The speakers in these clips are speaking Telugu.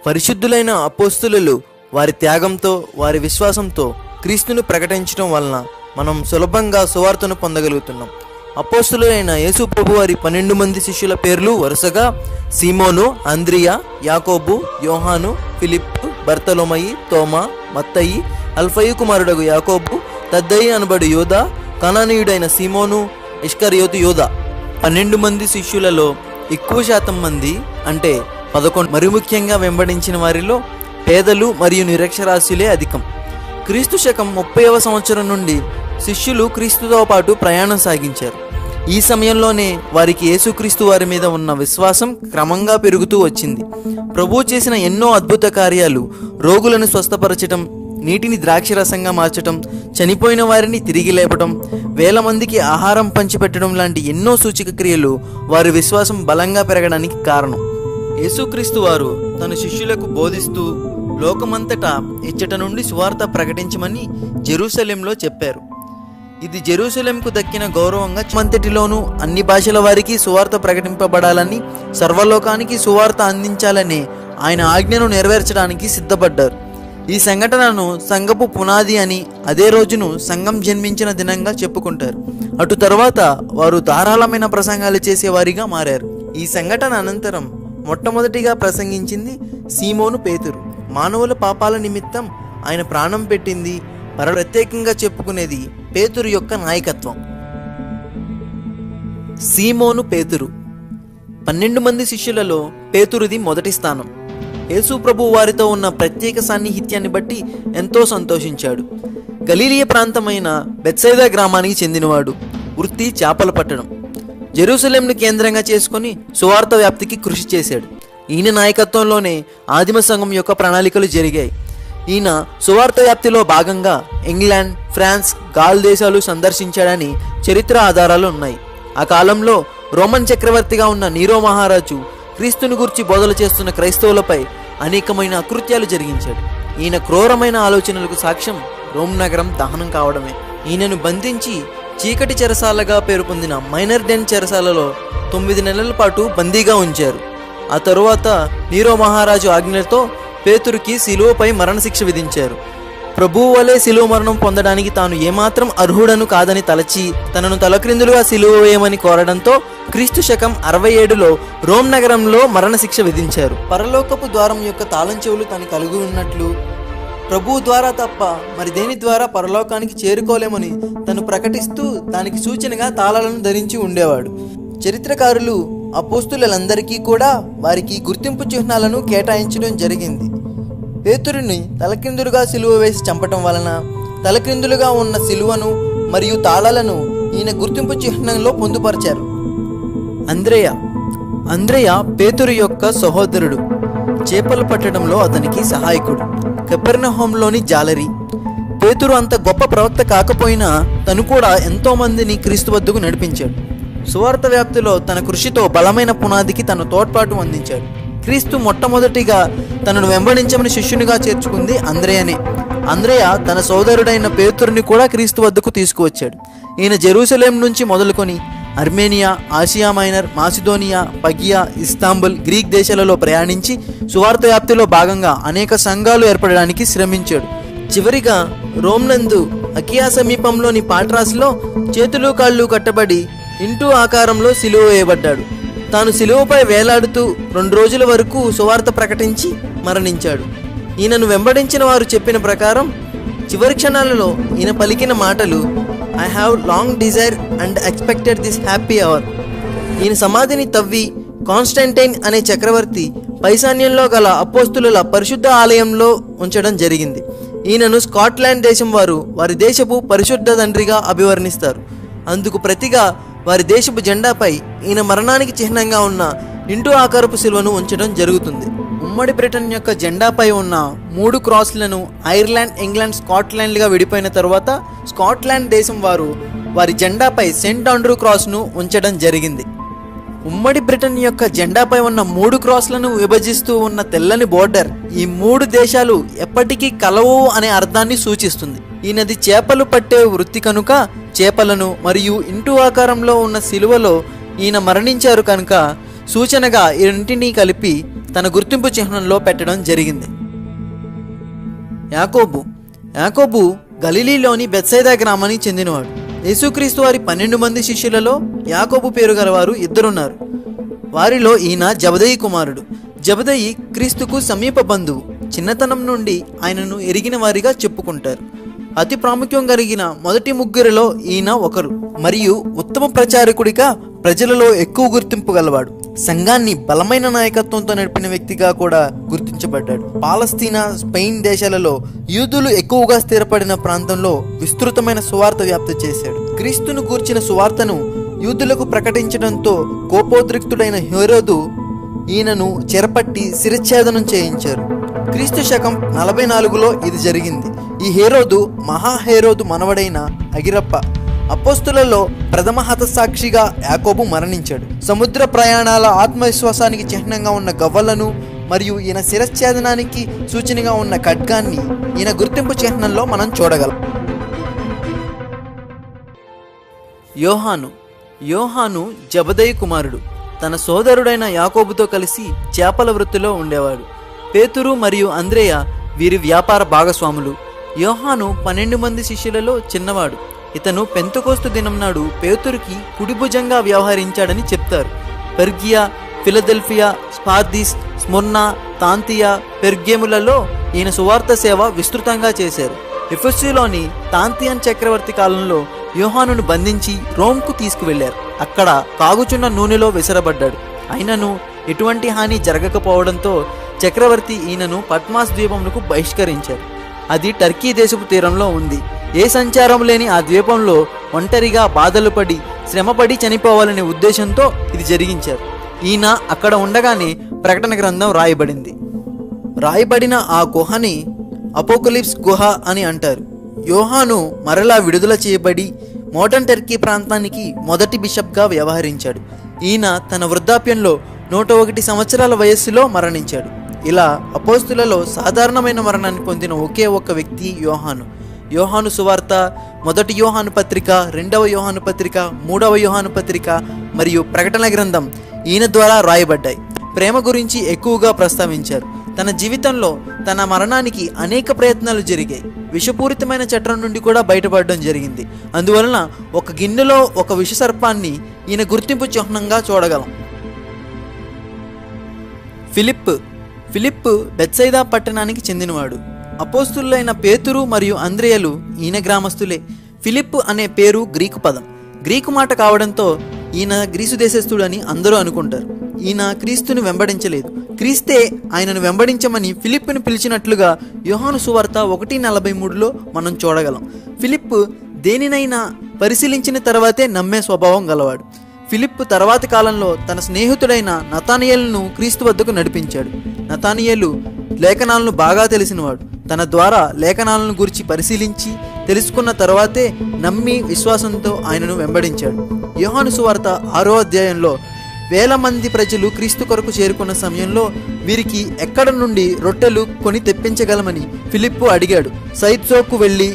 పరిశుద్ధులైన అపోస్తులు వారి త్యాగంతో, వారి విశ్వాసంతో క్రీస్తును ప్రకటించడం వలన మనం సులభంగా సువార్తను పొందగలుగుతున్నాం. అపోస్తులైన యేసు ప్రభు వారి 12 మంది శిష్యుల పేర్లు వరుసగా సీమోను, అంద్రియా, యాకోబు, యోహాను, ఫిలిప్పు, బర్తలోమయి, తోమా, మత్తయి, అల్ఫయి కుమారుడగు యాకోబు, తద్దయి అనబడు యోధా, కనానీయుడైన సీమోను, ఇష్కరియోతు యోధా. 12 మంది శిష్యులలో ఎక్కువ శాతం మంది అంటే 11, మరి ముఖ్యంగా వెంబడించిన వారిలో పేదలు మరియు నిరక్షరాస్యులే అధికం. క్రీస్తు శకం 30వ సంవత్సరం నుండి శిష్యులు క్రీస్తుతో పాటు ప్రయాణం సాగించారు. ఈ సమయంలోనే వారికి యేసుక్రీస్తు వారి మీద ఉన్న విశ్వాసం క్రమంగా పెరుగుతూ వచ్చింది. ప్రభువు చేసిన ఎన్నో అద్భుత కార్యాలు, రోగులను స్వస్థపరచటం, నీటిని ద్రాక్షరసంగా మార్చటం, చనిపోయిన వారిని తిరిగి లేపటం, వేల మందికి ఆహారం పంచిపెట్టడం లాంటి ఎన్నో సూచక క్రియలు వారి విశ్వాసం బలంగా పెరగడానికి కారణం. యేసుక్రీస్తు వారు తన శిష్యులకు బోధిస్తూ లోకమంతటా ఇచ్చట నుండి సువార్త ప్రకటించమని జెరూసలేంలో చెప్పారు. ఇది జెరూసలేంకు దక్కిన గౌరవంగా మంతటిలోనూ అన్ని భాషల వారికి సువార్త ప్రకటింపబడాలని, సర్వలోకానికి సువార్త అందించాలని ఆయన ఆజ్ఞను నెరవేర్చడానికి సిద్ధపడ్డారు. ఈ సంఘటనను సంఘపు పునాది అని, అదే రోజును సంఘం జన్మించిన దినంగా చెప్పుకుంటారు. అటు తర్వాత వారు ధారాళమైన ప్రసంగాలు చేసేవారిగా మారారు. ఈ సంఘటన అనంతరం మొట్టమొదటిగా ప్రసంగించింది సీమోను పేతురు. మానవుల పాపాల నిమిత్తం ఆయన ప్రాణం పెట్టింది ప్రత్యేకంగా చెప్పుకునేది పేతురు యొక్క నాయకత్వం. సీమోను పేతురు 12 మంది శిష్యులలో పేతురుది మొదటి స్థానం. యేసు ప్రభు వారితో ఉన్న ప్రత్యేక సాన్నిహిత్యాన్ని బట్టి ఎంతో సంతోషించాడు. గలీలియ ప్రాంతమైన బెత్సైదా గ్రామానికి చెందినవాడు. వృత్తి చేపలు పట్టడం. జెరూసలేంను కేంద్రంగా చేసుకుని సువార్త వ్యాప్తికి కృషి చేశాడు. ఈయన నాయకత్వంలోనే ఆదిమ సంఘం యొక్క ప్రణాళికలు జరిగాయి. ఈయన సువార్త వ్యాప్తిలో భాగంగా ఇంగ్లాండ్, ఫ్రాన్స్, గాల్ దేశాలు సందర్శించాడని చరిత్ర ఆధారాలు ఉన్నాయి. ఆ కాలంలో రోమన్ చక్రవర్తిగా ఉన్న నీరో మహారాజు క్రీస్తుని గురించి బోధలు చేస్తున్న క్రైస్తవులపై అనేకమైన అకృత్యాలు జరిగించాడు. ఈయన క్రూరమైన ఆలోచనలకు సాక్ష్యం రోమ్ నగరం దహనం కావడమే. ఈయనను బంధించి చీకటి చెరసాలగా పేరు పొందిన మైనర్ డెన్ చెరసాలలో 9 నెలల పాటు బందీగా ఉంచారు. ఆ తరువాత నీరో మహారాజు ఆజ్ఞలతో పేతురుకి శిలువపై మరణశిక్ష విధించారు. ప్రభువు వలె శిలువ మరణం పొందడానికి తాను ఏమాత్రం అర్హుడను కాదని తలచి తనను తలక్రిందులుగా శిలువ వేయమని కోరడంతో క్రీస్తు శకం 67లో రోమ్ నగరంలో మరణశిక్ష విధించారు. పరలోకపు ద్వారం యొక్క తాళం చెవులు తను కలిగి ఉన్నట్లు, ప్రభువు ద్వారా తప్ప మరి దేని ద్వారా పరలోకానికి చేరుకోలేమని తను ప్రకటిస్తూ దానికి సూచనగా తాళాలను ధరించి ఉండేవాడు. చరిత్రకారులు అపోస్తులందరికీ కూడా వారికి గుర్తింపు చిహ్నాలను కేటాయించడం జరిగింది. పేతురుని తలక్రిందులుగా సిలువ వేసి చంపటం వలన తలక్రిందులుగా ఉన్న సిలువను మరియు తాళాలను ఈయన గుర్తింపు చిహ్నంలో పొందుపరిచారు. అంద్రేయ పేతురు యొక్క సహోదరుడు. చేపలు పట్టడంలో అతనికి సహాయకుడు. కపెర్నహూములోని జాలరి. పేతురు అంత గొప్ప ప్రవక్త కాకపోయినా తను కూడా ఎంతో మందిని క్రీస్తు వద్దకు నడిపించాడు. సువార్త వ్యాప్తిలో తన కృషితో బలమైన పునాదికి తన తోడ్పాటు అందించాడు. క్రీస్తు మొట్టమొదటిగా తనను వెంబడించమని శిష్యునిగా చేర్చుకుంది అంద్రేయనే. అంద్రేయ తన సోదరుడైన పేతురుని కూడా క్రీస్తు వద్దకు తీసుకువచ్చాడు. ఈయన జెరూసలేం నుంచి మొదలుకొని అర్మేనియా, ఆసియా మైనర్, మాసిదోనియా, పగియా, ఇస్తాంబుల్, గ్రీక్ దేశాలలో ప్రయాణించి సువార్త వ్యాప్తిలో భాగంగా అనేక సంఘాలు ఏర్పడడానికి శ్రమించాడు. చివరిగా రోమ్ నందు అకియా సమీపంలోని పాట్రాస్లో చేతులు కాళ్ళు కట్టబడి ఇంటూ ఆకారంలో సిలువ వేయబడ్డాడు. తాను సిలువపై వేలాడుతూ 2 రోజుల వరకు సువార్త ప్రకటించి మరణించాడు. ఈయనను వెంబడించిన వారు చెప్పిన ప్రకారం చివరి క్షణాలలో ఈయన పలికిన మాటలు I have long desire and expected this happy hour. ఈయన సమాధిని తవ్వి కాన్స్టంటైన్ అనే చక్రవర్తి పైశాన్యంలో గల అపోస్తుల పరిశుద్ధ ఆలయంలో ఉంచడం జరిగింది. ఈయనను స్కాట్లాండ్ దేశం వారు వారి దేశపు పరిశుద్ధ తండ్రిగా అభివర్ణిస్తారు. అందుకు ప్రతిగా వారి దేశపు జెండాపై ఈయన మరణానికి చిహ్నంగా ఉన్న ఇంటూ ఆకారపు శిలువను ఉంచడం జరుగుతుంది. ఉమ్మడి బ్రిటన్ యొక్క జెండాపై ఉన్న 3 క్రాస్లను ఐర్లాండ్, ఇంగ్లాండ్, స్కాట్లాండ్గా విడిపోయిన తరువాత స్కాట్లాండ్ దేశం వారు వారి జెండాపై సెయింట్ ఆండ్రూ క్రాస్ను ఉంచడం జరిగింది. ఉమ్మడి బ్రిటన్ యొక్క జెండాపై ఉన్న 3 క్రాస్లను విభజిస్తూ ఉన్న తెల్లని బోర్డర్ ఈ 3 దేశాలు ఎప్పటికీ కలవు అనే అర్థాన్ని సూచిస్తుంది. ఈయనది చేపలు పట్టే వృత్తి కనుక చేపలను మరియు ఇంటూ ఆకారంలో ఉన్న సిలువలో ఈయన మరణించారు కనుక సూచనగా ఈ రెంటిని కలిపి తన గుర్తింపు చిహ్నంలో పెట్టడం జరిగింది. యాకోబు గలిలీలోని బెత్సైదా గ్రామానికి చెందినవాడు. యేసుక్రీస్తు వారి 12 మంది శిష్యులలో యాకోబు పేరు గలవారు 2 ఉన్నారు. వారిలో ఈయన జబదయి కుమారుడు. జబదయి క్రీస్తుకు సమీప బంధువు. చిన్నతనం నుండి ఆయనను ఎరిగిన వారిగా చెప్పుకుంటారు. అతి ప్రాముఖ్యం కలిగిన మొదటి 3 ఈయన ఒకరు మరియు ఉత్తమ ప్రచారకుడిగా ప్రజలలో ఎక్కువ గుర్తింపు గలవాడు. సంఘాన్ని బలమైన నాయకత్వంతో నడిపిన వ్యక్తిగా కూడా గుర్తించబడ్డాడు. పాలస్తీనా, స్పెయిన్ దేశాలలో యూదులు ఎక్కువగా స్థిరపడిన ప్రాంతంలో విస్తృతమైన సువార్త వ్యాప్తి చేశాడు. క్రీస్తును గూర్చిన సువార్తను యూదులకు ప్రకటించడంతో కోపోద్రిక్తుడైన హేరోదు ఈయనను చెరపట్టి శిరచ్ఛేదనం చేయించారు. క్రీస్తు శకం 44లో ఇది జరిగింది. ఈ హేరోదు మహాహేరోదు మనవడైన అగిరప్ప. అపోస్తులలో ప్రథమ హతసాక్షిగా యాకోబు మరణించాడు. సముద్ర ప్రయాణాల ఆత్మవిశ్వాసానికి చిహ్నంగా ఉన్న గవ్వలను మరియు ఈయన శిరచ్ఛేదనానికి సూచనగా ఉన్న ఖడ్గాన్ని ఈయన గుర్తింపు చిహ్నంలో మనం చూడగలం. యోహాను జబదయి కుమారుడు. తన సోదరుడైన యాకోబుతో కలిసి చేపల వృత్తిలో ఉండేవాడు. పేతురు మరియు అంద్రేయ వీరి వ్యాపార భాగస్వాములు. యోహాను 12 మంది శిష్యులలో చిన్నవాడు. ఇతను పెంతెకోస్తు దినం నాడు పేతురుకి కుడిభుజంగా వ్యవహరించాడని చెప్తారు. పెర్గియా, ఫిలదెల్ఫియా, స్పార్దిస్, స్ముర్నా, తాంతియా, పెర్గేములలో ఈయన సువార్త సేవ విస్తృతంగా చేశారు. ఎఫెసులోని తాంతియన్ చక్రవర్తి కాలంలో యోహానును బంధించి రోమ్కు తీసుకువెళ్లారు. అక్కడ కాగుచున్న నూనెలో విసరబడ్డాడు. అయినను ఎటువంటి హాని జరగకపోవడంతో చక్రవర్తి ఈయనను పట్మాస్ ద్వీపమునకు బహిష్కరించారు. అది టర్కీ దేశపు తీరంలో ఉంది. ఏ సంచారం లేని ఆ ద్వీపంలో ఒంటరిగా బాధలు పడి శ్రమపడి చనిపోవాలనే ఉద్దేశంతో ఇది జరిగించారు. ఈయన అక్కడ ఉండగానే ప్రకటన గ్రంథం రాయబడిన ఆ గుహని అపోకలిప్స్ గుహ అని అంటారు. యోహాను మరలా విడుదల చేయబడి మోడర్న్ టర్కీ ప్రాంతానికి మొదటి బిషప్గా వ్యవహరించాడు. ఈయన తన వృద్ధాప్యంలో 101 సంవత్సరాల వయస్సులో మరణించాడు. ఇలా అపోస్తులలో సాధారణమైన మరణాన్ని పొందిన ఒకే ఒక్క వ్యక్తి యోహాను సువార్త, 1 యోహాను పత్రిక, 2వ యోహాను పత్రిక, 3వ యోహాను పత్రిక మరియు ప్రకటన గ్రంథం ఈయన ద్వారా రాయబడ్డాయి. ప్రేమ గురించి ఎక్కువగా ప్రస్తావించారు. తన జీవితంలో తన మరణానికి అనేక ప్రయత్నాలు జరిగాయి. విషపూరితమైన చట్రం నుండి కూడా బయటపడడం జరిగింది. అందువలన ఒక గిన్నెలో ఒక విషసర్పాన్ని ఈయన గుర్తింపు చిహ్నంగా చూడగలం. ఫిలిప్పు బెత్సైదా పట్టణానికి చెందినవాడు. అపోస్తులైన పేతురు మరియు అంద్రేయలు ఈయన గ్రామస్తులే. ఫిలిప్పు అనే పేరు గ్రీకు పదం. గ్రీకు మాట కావడంతో ఈయన గ్రీసు దేశస్థుడని అందరూ అనుకుంటారు. ఈయన క్రీస్తుని వెంబడించలేదు. క్రీస్తే ఆయనను వెంబడించమని ఫిలిప్పుని పిలిచినట్లుగా యోహాను సువార్త 1:43లో మనం చూడగలం. ఫిలిప్పు దేనినైనా పరిశీలించిన తర్వాతే నమ్మే స్వభావం గలవాడు. ఫిలిప్పు తర్వాతి కాలంలో తన స్నేహితుడైన నతానియేలును క్రీస్తు వద్దకు నడిపించాడు. నతానియేలు లేఖనాలను బాగా తెలిసినవాడు. తన ద్వారా లేఖనాలను గురించి పరిశీలించి తెలుసుకున్న తర్వాతే నమ్మి విశ్వాసంతో ఆయనను వెంబడించాడు. యోహాను సువార్త 6వ అధ్యాయంలో వేల మంది ప్రజలు క్రీస్తు కొరకు చేరుకున్న సమయంలో వీరికి ఎక్కడ నుండి రొట్టెలు కొని తెప్పించగలమని ఫిలిప్పు అడిగాడు. సైత్సోకు వెళ్ళి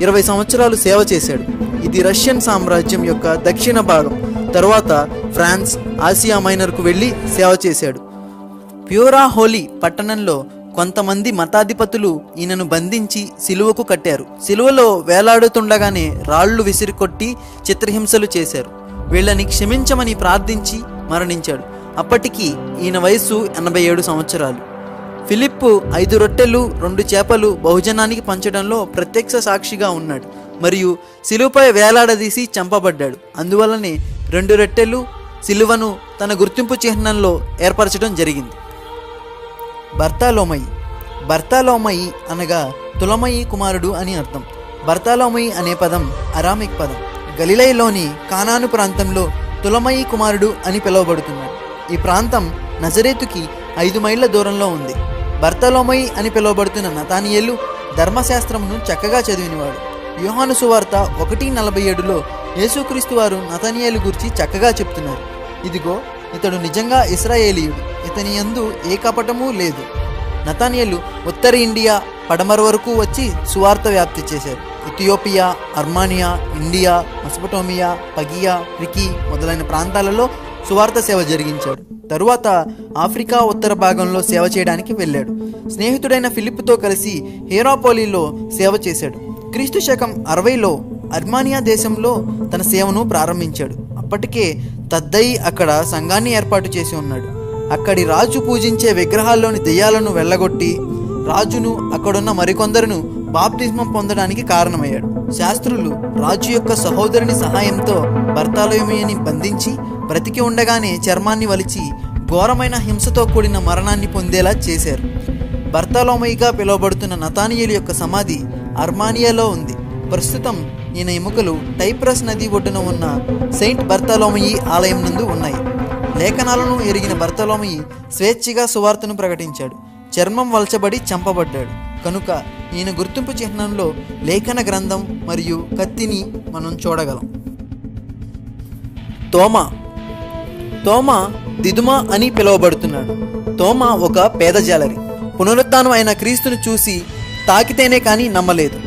20 సంవత్సరాలు సేవ చేశాడు. ఇది రష్యన్ సామ్రాజ్యం యొక్క దక్షిణ భాగం. తరువాత ఫ్రాన్స్, ఆసియా మైనర్కు వెళ్ళి సేవ చేశాడు. ప్యూరా హోలీ పట్టణంలో కొంతమంది మతాధిపతులు ఈయనను బంధించి సిలువకు కట్టారు. సిలువలో వేలాడుతుండగానే రాళ్లు విసిరికొట్టి చిత్రహింసలు చేశారు. వీళ్ళని క్షమించమని ప్రార్థించి మరణించాడు. అప్పటికి ఈయన వయస్సు 87 సంవత్సరాలు. ఫిలిప్పు 5 రొట్టెలు 2 చేపలు బహుజనానికి పంచడంలో ప్రత్యక్ష సాక్షిగా ఉన్నాడు మరియు సిలువపై వేలాడదీసి చంపబడ్డాడు. అందువల్లనే 2 రొట్టెలు సిలువను తన గుర్తింపు చిహ్నంలో ఏర్పరచడం జరిగింది. బర్తాలోమయి అనగా తులమయి కుమారుడు అని అర్థం. బర్తాలోమయి అనే పదం అరామిక్ పదం. గలిలయలోని కానాను ప్రాంతంలో తులమయి కుమారుడు అని పిలువబడుతున్నాడు. ఈ ప్రాంతం నజరేతుకి 5 మైళ్ళ దూరంలో ఉంది. బర్తలోమయి అని పిలువబడుతున్న నతానియేలు ధర్మశాస్త్రమును చక్కగా చదివినవాడు. యోహాను సువార్త 1:47లో యేసుక్రీస్తు వారు నతానియేలు గురించి చక్కగా చెప్తున్నారు. ఇదిగో ఇతడు నిజంగా ఇశ్రాయేలీయుడు, ఇతని యందు ఏ కపటమూ లేదు. నతానియేలు ఉత్తర ఇండియా పడమర వరకు వచ్చి సువార్త వ్యాప్తి చేశారు. Ethiopia, Armenia, India, Mesopotamia, పగియా, Ricky మొదలైన ప్రాంతాలలో సువార్త సేవ జరిగించాడు. తరువాత ఆఫ్రికా ఉత్తర భాగంలో సేవ చేయడానికి వెళ్ళాడు. స్నేహితుడైన ఫిలిప్తో కలిసి హీరాపోలీలో సేవ చేశాడు. క్రీస్తు శకం 60లో అర్మానియా దేశంలో తన సేవను ప్రారంభించాడు. అప్పటికే తద్దయి అక్కడ సంఘాన్ని ఏర్పాటు చేసి ఉన్నాడు. అక్కడి రాజు పూజించే విగ్రహాల్లోని దెయ్యాలను వెళ్ళగొట్టి రాజును అక్కడున్న మరికొందరును బాప్తిస్మం పొందడానికి కారణమయ్యాడు. శాస్త్రులు రాజు యొక్క సహోదరుని సహాయంతో బర్తలోమేయుని బంధించి బ్రతికి ఉండగానే చర్మాన్ని వలిచి ఘోరమైన హింసతో కూడిన మరణాన్ని పొందేలా చేశారు. బర్తలోమయిగా పిలువబడుతున్న నతానియేలు యొక్క సమాధి అర్మానియాలో ఉంది. ప్రస్తుతం ఈయన ఎముకలు టైప్రస్ నది ఒడ్డున ఉన్న సెయింట్ బర్తలోమయి ఆలయం నందు ఉన్నాయి. లేఖనాలను ఎరిగిన బర్తలోమయి స్వేచ్ఛగా సువార్తను ప్రకటించాడు. చర్మం వల్చబడి చంపబడ్డాడు. కనుక ఈయన గుర్తింపు చిహ్నంలో లేఖన గ్రంథం మరియు కత్తిని మనం చూడగలం. తోమా దిదుమా అని పిలువబడుతున్నాడు. తోమా ఒక పేద జాలరి. పునరుత్థానం అయిన క్రీస్తును చూసి తాకితేనే కానీ నమ్మలేదు.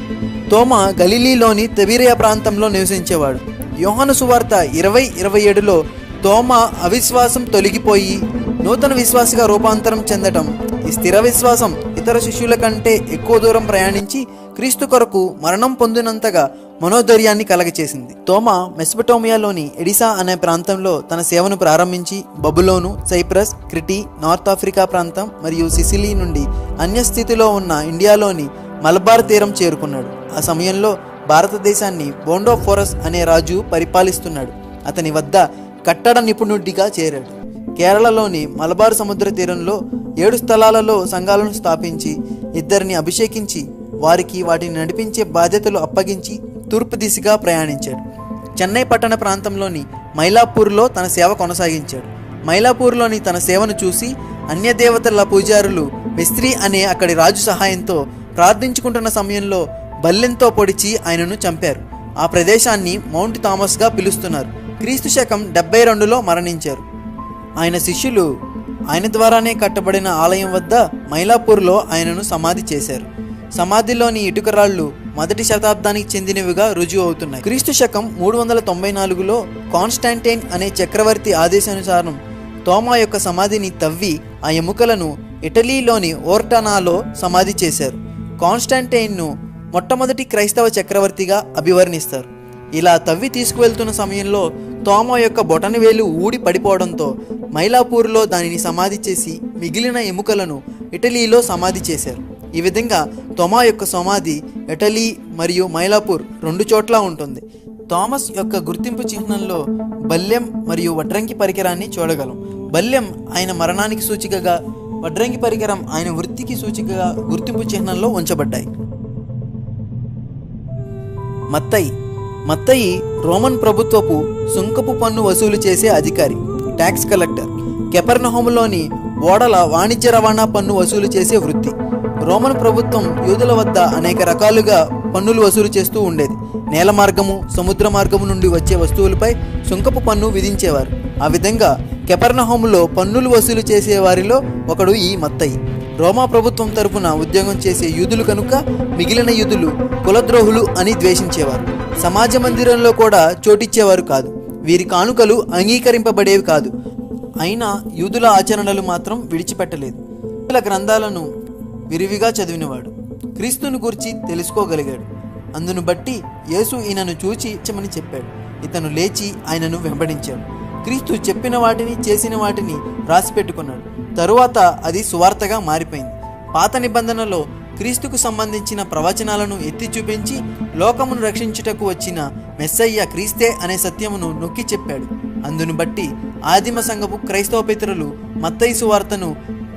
తోమా గలిలీలోని తిబెరియా ప్రాంతంలో నివసించేవాడు. యోహాను సువార్త 20:27లో తోమా అవిశ్వాసం తొలగిపోయి నూతన విశ్వాసిగా రూపాంతరం చెందటం, ఈ స్థిర విశ్వాసం ఇతర శిష్యుల కంటే ఎక్కువ దూరం ప్రయాణించి క్రీస్తు కొరకు మరణం పొందినంతగా మనోధైర్యాన్ని కలగచేసింది. తోమా మెసొపొటేమియాలోని ఎడిసా అనే ప్రాంతంలో తన సేవను ప్రారంభించి బబులోను, సైప్రస్, క్రిటి, నార్త్ ఆఫ్రికా ప్రాంతం మరియు సిసిలీ నుండి అన్యస్థితిలో ఉన్న ఇండియాలోని మలబార్ తీరం చేరుకున్నాడు. ఆ సమయంలో భారతదేశాన్ని బోండోఫోరస్ అనే రాజు పరిపాలిస్తున్నాడు. అతని వద్ద కట్టడ నిపుణుడిగా చేరాడు. కేరళలోని మలబార్ సముద్ర తీరంలో 7 స్థలాలలో సంఘాలను స్థాపించి 2 అభిషేకించి వారికి వాటిని నడిపించే బాధ్యతలు అప్పగించి తూర్పు దిశగా ప్రయాణించాడు. చెన్నై పట్టణ ప్రాంతంలోని మైలాపూర్లో తన సేవ కొనసాగించాడు. మైలాపూర్లోని తన సేవను చూసి అన్యదేవతల పూజారులు మిస్త్రీ అనే అక్కడి రాజు సహాయంతో ప్రార్థించుకుంటున్న సమయంలో బల్లెంతో పొడిచి ఆయనను చంపారు. ఆ ప్రదేశాన్ని మౌంట్ థామస్గా పిలుస్తున్నారు. క్రీస్తు శకం 72లో మరణించారు. ఆయన శిష్యులు ఆయన ద్వారానే కట్టబడిన ఆలయం వద్ద మైలాపూర్లో ఆయనను సమాధి చేశారు. సమాధిలోని ఇటుకరాళ్లు 1వ శతాబ్దానికి చెందినవిగా రుజువు అవుతున్నాయి. క్రీస్తు శకం 394లో కాన్స్టాంటైన్ అనే చక్రవర్తి ఆదేశానుసారం తోమా యొక్క సమాధిని తవ్వి ఆ ఎముకలను ఇటలీలోని ఓర్టానాలో సమాధి చేశారు. కాన్స్టాంటైన్ను మొట్టమొదటి క్రైస్తవ చక్రవర్తిగా అభివర్ణిస్తారు. ఇలా తవ్వి తీసుకువెళ్తున్న సమయంలో తోమా యొక్క బొటనవేలు ఊడి పడిపోవడంతో మైలాపూర్లో దానిని సమాధి చేసి మిగిలిన ఎముకలను ఇటలీలో సమాధి చేశారు. ఈ విధంగా తోమా యొక్క సమాధి ఇటలీ మరియు మైలాపూర్ 2 చోట్ల ఉంటుంది. థామస్ యొక్క గుర్తింపు చిహ్నంలో బల్లెం మరియు వడ్రంగి పరికరాన్ని చూడగలం. బల్లెం ఆయన మరణానికి సూచికగా, వడ్రంగి పరికరం ఆయన వృత్తికి సూచికగా గుర్తింపు చిహ్నంలో ఉంచబడ్డాయి. మత్తయి రోమన్ ప్రభుత్వపు సుంకపు పన్ను వసూలు చేసే అధికారి, ట్యాక్స్ కలెక్టర్. కెపెర్నహూములోని ఓడల వాణిజ్య రవాణా పన్ను వసూలు చేసే వృత్తి. రోమన్ ప్రభుత్వం యూదుల వద్ద అనేక రకాలుగా పన్నులు వసూలు చేస్తూ ఉండేది. నేల మార్గము, సముద్ర మార్గము నుండి వచ్చే వస్తువులపై సుంకపు పన్ను విధించేవారు. ఆ విధంగా కెపెర్నహూములో పన్నులు వసూలు చేసే వారిలో ఒకడు ఈ మత్తయి. రోమా ప్రభుత్వం తరపున ఉద్యోగం చేసే యూదులు కనుక మిగిలిన యూదులు కులద్రోహులు అని ద్వేషించేవారు. సమాజ మందిరంలో కూడా చోటిచ్చేవారు కాదు. వీరి కానుకలు అంగీకరింపబడేవి కాదు. అయినా యూదుల ఆచరణలు మాత్రం విడిచిపెట్టలేదు. యూదుల గ్రంథాలను విరివిగా చదివినవాడు. క్రీస్తును గురించి తెలుసుకోగలిగాడు. అందును బట్టి యేసు ఈయనను చూచి ఇచ్చమని చెప్పాడు. ఇతను లేచి ఆయనను వెంబడించాడు. క్రీస్తు చెప్పిన వాటిని, చేసిన వాటిని రాసిపెట్టుకున్నాడు. తరువాత అది సువార్తగా మారిపోయింది. పాత నిబంధనలో క్రీస్తుకు సంబంధించిన ప్రవచనాలను ఎత్తి చూపించి లోకమును రక్షించుటకు వచ్చిన మెస్సయ్య క్రీస్తే అనే సత్యమును నొక్కి చెప్పాడు. అందును బట్టి ఆదిమ సంఘపు క్రైస్తవ పితరులు మత్తయి సువార్తను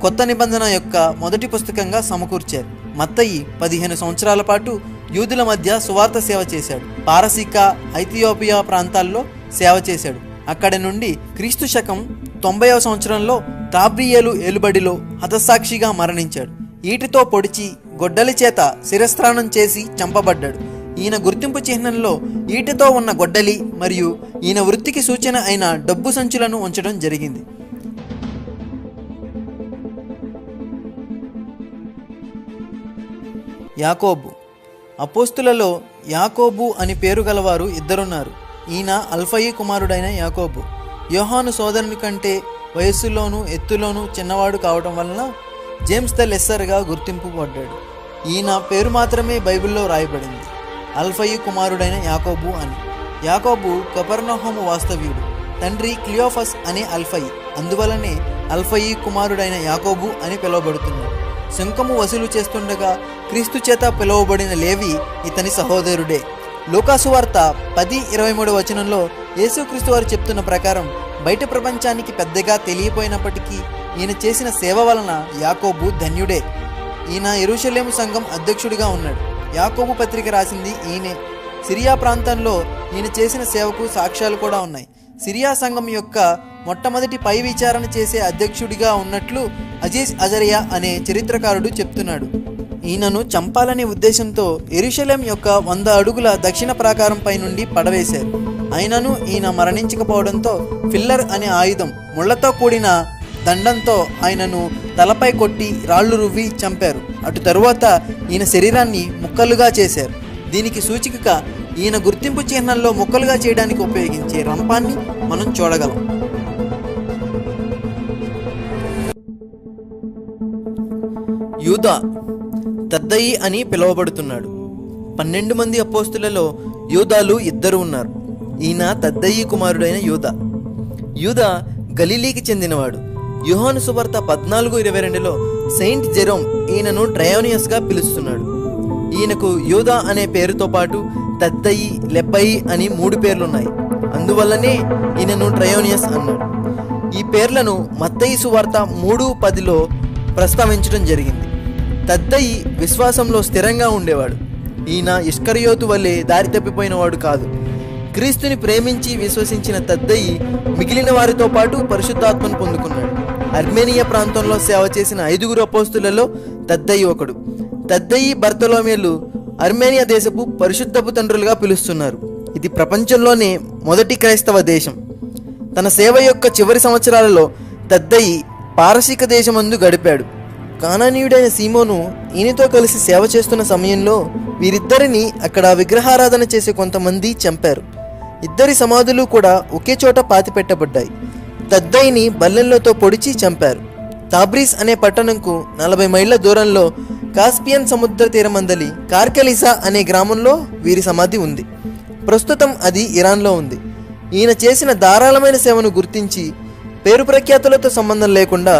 కొత్త నిబంధన యొక్క మొదటి పుస్తకంగా సమకూర్చారు. మత్తయి 15 సంవత్సరాల పాటు యూదుల మధ్య సువార్త సేవ చేశాడు. పారసీక, ఐథియోపియా ప్రాంతాల్లో సేవ చేశాడు. అక్కడి నుండి క్రీస్తు శకం 90వ సంవత్సరంలో తాబ్రియేలు ఏలుబడిలో హతసాక్షిగా మరణించాడు. ఈటితో పొడిచి గొడ్డలి చేత శిరస్త్రాణం చేసి చంపబడ్డాడు. ఈయన గుర్తింపు చిహ్నంలో ఈటితో ఉన్న గొడ్డలి మరియు ఈయన వృత్తికి సూచన అయిన డబ్బు సంచులను ఉంచడం జరిగింది. యాకోబు. అపోస్తులలో యాకోబు అని పేరు గలవారు 2 ఉన్నారు. ఈయన అల్ఫయి కుమారుడైన యాకోబు. యోహాను సోదరుని కంటే వయస్సులోనూ ఎత్తులోనూ చిన్నవాడు కావడం వలన జేమ్స్ ద లెస్సర్గా గుర్తింపబడ్డాడు. ఈయన పేరు మాత్రమే బైబిల్లో రాయబడింది, అల్ఫయి కుమారుడైన యాకోబు అని. యాకోబు కపెర్నహూము వాస్తవ్యుడు. తండ్రి క్లియోఫస్ అనే అల్ఫయి, అందువలనే అల్ఫయి కుమారుడైన యాకోబు అని పిలువబడుతున్నాడు. సుంకము వసూలు చేస్తుండగా క్రీస్తు చేత పిలువబడిన లేవి ఇతని సహోదరుడే. లూకాసు వార్త 10:23 వచనంలో యేసుక్రీస్తు వారు చెప్తున్న ప్రకారం బయట ప్రపంచానికి పెద్దగా తెలియపోయినప్పటికీ ఈయన చేసిన సేవ వలన యాకోబు ధన్యుడే. ఈయన యెరూషలేము సంఘం అధ్యక్షుడిగా ఉన్నాడు. యాకోబు పత్రిక రాసింది ఈయనే. సిరియా ప్రాంతంలో ఈయన చేసిన సేవకు సాక్ష్యాలు కూడా ఉన్నాయి. సిరియా సంఘం యొక్క మొట్టమొదటి పై విచారణ చేసే అధ్యక్షుడిగా ఉన్నట్లు అజీజ్ అజరియా అనే చరిత్రకారుడు చెప్తున్నాడు. ఈయనను చంపాలనే ఉద్దేశంతో యెరూషలేం యొక్క 100 అడుగుల దక్షిణ ప్రాకారంపై నుండి పడవేశారు. అయినను ఈయన మరణించకపోవడంతో ఫిల్లర్ అనే ఆయుధం, ముళ్లతో కూడిన దండంతో ఆయనను తలపై కొట్టి రాళ్లు రువ్వి చంపారు. అటు తరువాత ఈయన శరీరాన్ని ముక్కలుగా చేశారు. దీనికి సూచికగా ఈయన గుర్తింపు చిహ్నంలో ముక్కలుగా చేయడానికి ఉపయోగించే రంపాన్ని మనం చూడగలం. యూదా తద్దయి అని పిలువబడుతున్నాడు. 12 మంది అపోస్తులలో యూదాలు 2 ఉన్నారు. ఈయన తద్దయి కుమారుడైన యూదా. యూదా గలిలీకి చెందినవాడు. యోహాను సువార్త 14:22లో సెయింట్ జెరోమ్ ఈయనను ట్రయోనియస్గా పిలుస్తున్నాడు. ఈయనకు యూదా అనే పేరుతో పాటు తద్దయి, లెబ్బయి అని 3 పేర్లున్నాయి. అందువల్లనే ఈయనను ట్రయోనియస్ అన్నాడు. ఈ పేర్లను మత్తయి సువార్త 3:10లో ప్రస్తావించడం జరిగింది. తద్దయి విశ్వాసంలో స్థిరంగా ఉండేవాడు. ఈయన ఇస్కరియోతు వలె దారి తప్పిపోయినవాడు కాదు. క్రీస్తుని ప్రేమించి విశ్వసించిన తద్దయి మిగిలిన వారితో పాటు పరిశుద్ధాత్మను పొందుకున్నాడు. అర్మేనియా ప్రాంతంలో సేవ చేసిన 5 అపోస్తులలో తద్దయి ఒకడు. తద్దయి, బర్తలోమేలు అర్మేనియా దేశపు పరిశుద్ధపు తండ్రులుగా పిలుస్తున్నారు. ఇది ప్రపంచంలోనే మొదటి క్రైస్తవ దేశం. తన సేవ యొక్క చివరి సంవత్సరాలలో తద్దయి పారసీక దేశమందు గడిపాడు. కానానీయుడైన సీమోను ఈయనతో కలిసి సేవ చేస్తున్న సమయంలో వీరిద్దరిని అక్కడ విగ్రహారాధన చేసే కొంతమంది చంపారు. 2 సమాధులు కూడా ఒకే చోట పాతిపెట్టబడ్డాయి. తద్దయిని బల్లెంలతో పొడిచి చంపారు. తాబ్రీస్ అనే పట్టణంకు 40 మైళ్ళ దూరంలో కాస్పియన్ సముద్ర తీరమందలి కార్కెలిసా అనే గ్రామంలో వీరి సమాధి ఉంది. ప్రస్తుతం అది ఇరాన్లో ఉంది. ఈయన చేసిన ధారాళమైన సేవను గుర్తించి పేరు ప్రఖ్యాతులతో సంబంధం లేకుండా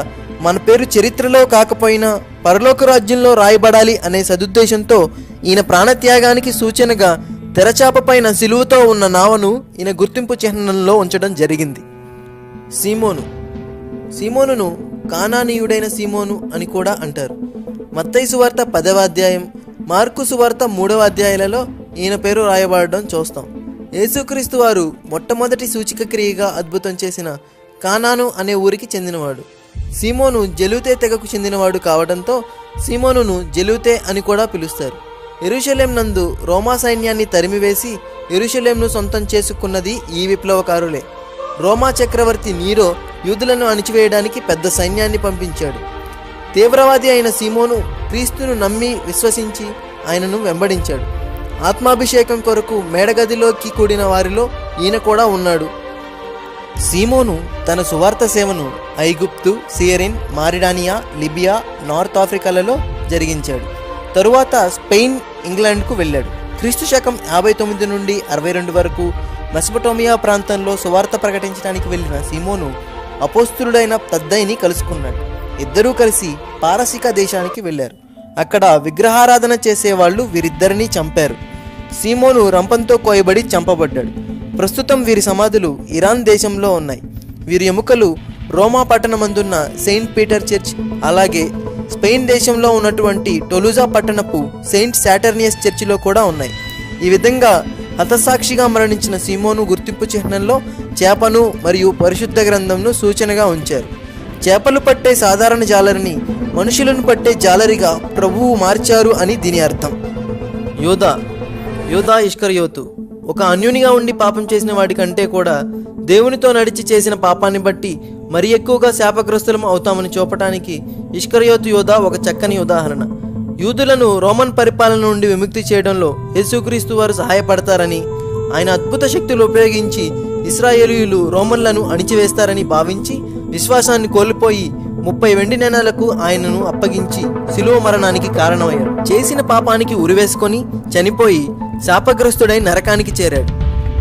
మన పేరు చరిత్రలో కాకపోయినా పరలోక రాజ్యంలో రాయబడాలి అనే సదుద్దేశంతో ఈయన ప్రాణత్యాగానికి సూచనగా తెరచాప పైన సిలువతో ఉన్న నావను ఈయన గుర్తింపు చిహ్నంలో ఉంచడం జరిగింది. సీమోనును కానానీయుడైన సీమోను అని కూడా అంటారు. మత్తయి సువార్త 10వ అధ్యాయం, మార్కు సువార్త 3వ అధ్యాయాలలో ఈయన పేరు రాయబడడం చూస్తాం. యేసుక్రీస్తు వారు మొట్టమొదటి సూచిక క్రియగా అద్భుతం చేసిన కానాను అనే ఊరికి చెందినవాడు. సీమోను జెలూతే తెగకు చెందినవాడు కావడంతో సీమోనును జెలూతే అని కూడా పిలుస్తారు. యెరూషలేం నందు రోమా సైన్యాన్ని తరిమివేసి యెరూషలేంను సొంతం చేసుకున్నది ఈ విప్లవకారులే. రోమా చక్రవర్తి నీరో యూదులను అణిచివేయడానికి పెద్ద సైన్యాన్ని పంపించాడు. తీవ్రవాది అయిన సీమోను క్రీస్తును నమ్మి విశ్వసించి ఆయనను వెంబడించాడు. ఆత్మాభిషేకం కొరకు మేడగదిలోకి కూడిన వారిలో ఈయన కూడా ఉన్నాడు. సీమోను తన సువార్త సేవను ఐగుప్తు, సియరిన్, మారిడానియా, లిబియా, నార్త్ ఆఫ్రికాలలో జరిగించాడు. తరువాత స్పెయిన్, ఇంగ్లాండ్కు వెళ్ళాడు. క్రీస్తు శకం 59 నుండి 62 వరకు మెసొపొటేమియా ప్రాంతంలో సువార్త ప్రకటించడానికి వెళ్ళిన సీమోను అపోస్తులుడైన తద్దయిని కలుసుకున్నాడు. ఇద్దరూ కలిసి పారసీక దేశానికి వెళ్ళారు. అక్కడ విగ్రహారాధన చేసేవాళ్ళు వీరిద్దరినీ చంపారు. సీమోను రంపంతో కోయబడి చంపబడ్డాడు. ప్రస్తుతం వీరి సమాధులు ఇరాన్ దేశంలో ఉన్నాయి. వీరి ఎముకలు రోమా పట్టణమందున్న సెయింట్ పీటర్ చర్చ్, అలాగే స్పెయిన్ దేశంలో ఉన్నటువంటి టొలూజా పట్టణపు సెయింట్ సాటర్నియస్ చర్చిలో కూడా ఉన్నాయి. ఈ విధంగా హతసాక్షిగా మరణించిన సీమోను గుర్తింపు చిహ్నంలో చేపను మరియు పరిశుద్ధ గ్రంథంను సూచనగా ఉంచారు. చేపలు పట్టే సాధారణ జాలరిని మనుషులను పట్టే జాలరిగా ప్రభువు మార్చారు అని దీని అర్థం. యూదా ఇస్కరియోతు ఒక అన్యునిగా ఉండి పాపం చేసిన వాడి కంటే కూడా దేవునితో నడిచి చేసిన పాపాన్ని బట్టి మరి ఎక్కువగా శాపగ్రస్తులం అవుతామని చూపటానికి ఇస్కరియోతు యూదా ఒక చక్కని ఉదాహరణ. యూదులను రోమన్ పరిపాలన నుండి విముక్తి చేయడంలో యేసుక్రీస్తు వారు సహాయపడతారని, ఆయన అద్భుత శక్తులు ఉపయోగించి ఇశ్రాయేలీయులు రోమన్లను అణిచివేస్తారని భావించి విశ్వాసాన్ని కోల్పోయి 30 వెండి నాణేలకు ఆయనను అప్పగించి శిలువ మరణానికి కారణమయ్యాడు. చేసిన పాపానికి ఉరివేసుకొని చనిపోయి శాపగ్రస్తుడై నరకానికి చేరాడు.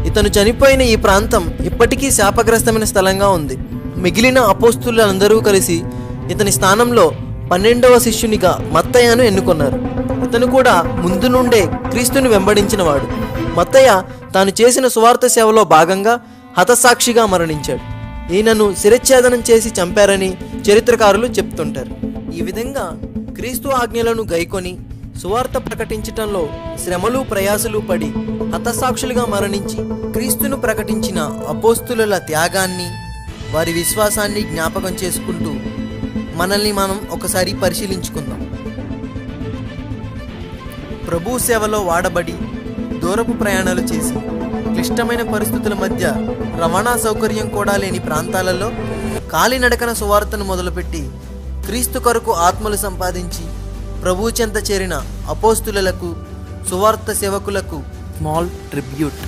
ఇతను చనిపోయిన ఈ ప్రాంతం ఇప్పటికీ శాపగ్రస్తమైన స్థలంగా ఉంది. మిగిలిన అపోస్తులందరూ కలిసి ఇతని స్థానంలో 12వ శిష్యునిగా మత్తయ్యను ఎన్నుకున్నారు. ఇతను కూడా ముందు నుండే క్రీస్తుని వెంబడించినవాడు. మత్తయ్య తాను చేసిన సువార్త సేవలో భాగంగా హతసాక్షిగా మరణించాడు. ఈయనను శిరచ్ఛేదనం చేసి చంపారని చరిత్రకారులు చెప్తుంటారు. ఈ విధంగా క్రీస్తు ఆజ్ఞలను గైకొని సువార్త ప్రకటించటంలో శ్రమలు ప్రయాసలు పడి హతసాక్షులుగా మరణించి క్రీస్తును ప్రకటించిన అపోస్తుల త్యాగాన్ని, వారి విశ్వాసాన్ని జ్ఞాపకం చేసుకుంటూ మనల్ని మనం ఒకసారి పరిశీలించుకుందాం. ప్రభు సేవలో వాడబడి దూరపు ప్రయాణాలు చేసి క్లిష్టమైన పరిస్థితుల మధ్య రవాణా సౌకర్యం కూడా లేని ప్రాంతాలలో కాలినడకన సువార్తను మొదలుపెట్టి క్రీస్తు కొరకు ఆత్మలు సంపాదించి ప్రభు చెంత చేరిన అపోస్తులకు, సువార్త సేవకులకు స్మాల్ ట్రిబ్యూట్.